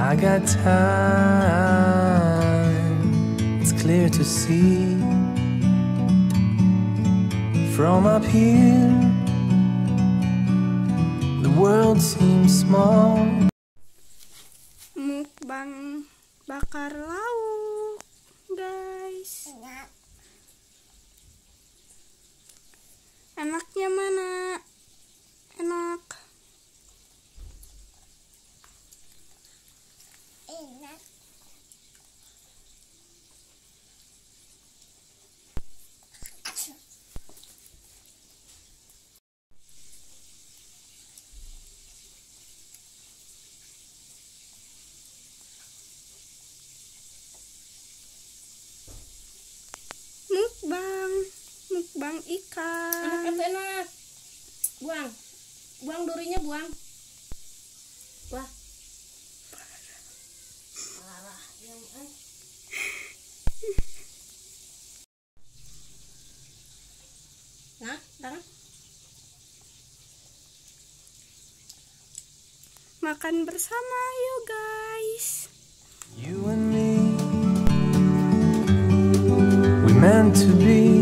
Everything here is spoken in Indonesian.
I got time, it's clear to see. From up here, the world seems small. Mukbang bakar lauk, guys. Enaknya mana? Enak. Enak. Mukbang ikan. Enak atau enak? Buang durinya, buang. Wah. Parah, yang Nah, tangan. Makan bersama yuk, guys. You and me, we meant to be.